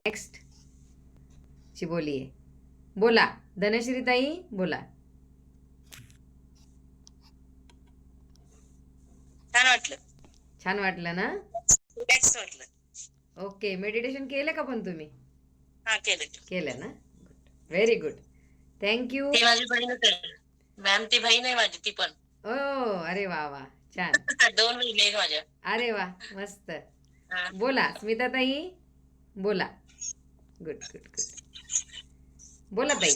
Next ची बोलिये. बोला धनश्री ताई, बोला. छान वाटलं. छान वाटलं ना? रिलॅक्स वाटलं. ओके. मेडिटेशन केलं का पण तुम्ही? हा केलं. केलं ना? Very good. थँक्यू. ती माझी बहीणच आहे मॅम. ती बहीण आहे माझी ती पण. ओ अरे वा वा, छान. 2 बहिणी आहेत माझ्या. अरे वा, मस्त. हा. बोला स्मिता ताई, बोला. Good good good. बोला ताई.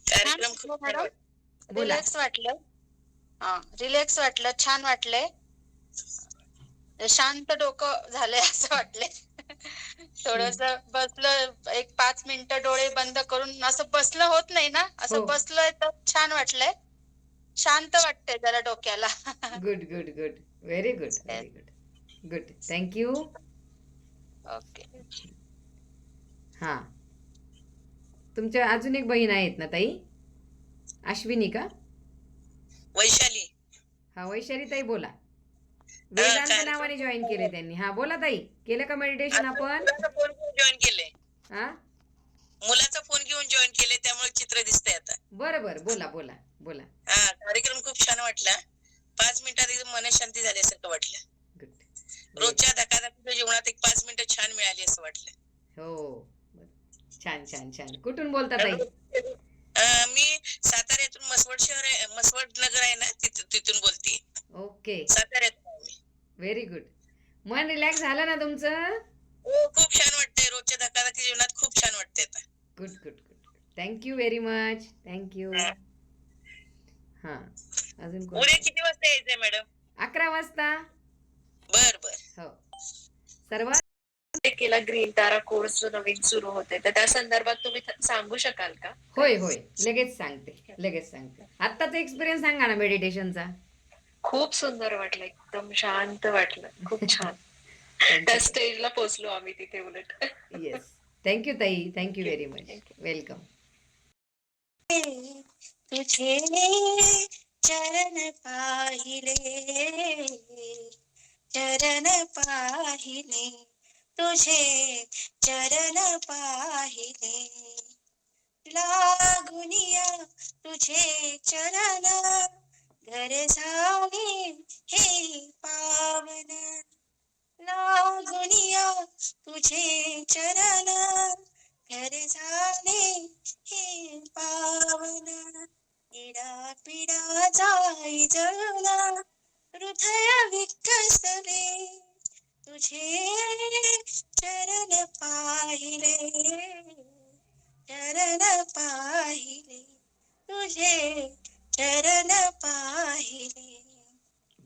कार्यक्रम खूप छान वाटला. बोला. रिलॅक्स वाटलं. रिलॅक्स वाटलं, छान वाटलंय. शांत डोकं झालंय असं वाटलंय. थोडस बसलं, एक 5 मिनिटं डोळे बंद करून असं बसलं होत नाही ना, हो. असं बसलोय तर छान वाटलंय. शांत वाटतंय जरा डोक्याला. Good good good. Very good very good. Good. Thank you. Okay. हां. तुमच्या अजून एक बहीण आहेत ना ताई? अश्विनी का? वैशाली. हा, वैशाली ताई बोला. वेदांत कार्यक्रम नावाने जॉईन केले त्यांनी. हा बोला ताई. केलं का मेडिटेशन आपण? मुलाचा फोन घेऊन जॉईन केले. हा, मुलाचा फोन घेऊन जॉईन केले, त्यामुळे चित्र दिसतंय आता. बरं बरं, बोला बोला बोला. कार्यक्रम खूप छान वाटला. 5 मिनिटात एकदम मनशांती झाल्यासारखं वाटलं. गुड. रोजच्या धकाधकीच्या जीवनात एक 5 मिनिटं छान मिळाली असं वाटलं. हो. छान छान छान. कुठून बोलता ताई? मी साताऱ्यातून, मसवड शहर आहे, मसवड नगर आहे ना, तिथून बोलते. ओके. साताऱ्यातून आहे मी. Very good. मन रिलॅक्स झालं ना तुमचं? हो, खूप छान वाटतंय. रोजच्या धकाधकीच्या जीवनात खूप छान वाटतंय आता. Good good good. Thank you very much. Thank you. हा. हां. अजून कोण? उद्या किती वाजता यायचंय मॅडम? 11 वाजता. बर बर. हो. सर्वात केला ग्रीन तारा कोर्स जो नवीन सुरू होते, तर त्या संदर्भात तुम्ही सांगू शकाल का? होय होय, लगेच सांगते. आत्ताचा एक्सपिरियन्स सांगा ना मेडिटेशनचा. खूप सुंदर वाटलं, एकदम शांत वाटलं, खूप छान. त्या स्टेजला पोहोचलो आम्ही तिथे उलट. येस. थँक्यू ताई. Thank you very much. वेलकम. तुझे चरण पाहिले, चरण पाहिले, तुझे चरण पाहिले, लागुनिया तुझे चरण, घर झाले हे पावन, लागुनिया तुझे चरण, घर झाले हे पावन, इडा पिडा जाई जळला, हृदय विकसले, तुझे चरण पाहिले, चरण पाहिले, तुझे चरण पाहिले.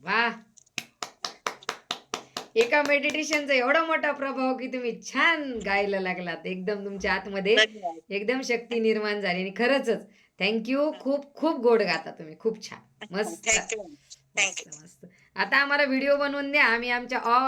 वा. एका मेडिटेशनचा एवढा मोठा प्रभाव की तुम्ही छान गायला लागलात. एकदम तुमच्या आतमध्ये एकदम शक्ती निर्माण झाली आणि खरंच थँक्यू. खूप खूप गोड गाता तुम्ही. खूप छान. मस्त. थँक्यू. मस्त. आता आम्हाला व्हिडिओ बनवून द्या. आम्ही आमच्या ऑल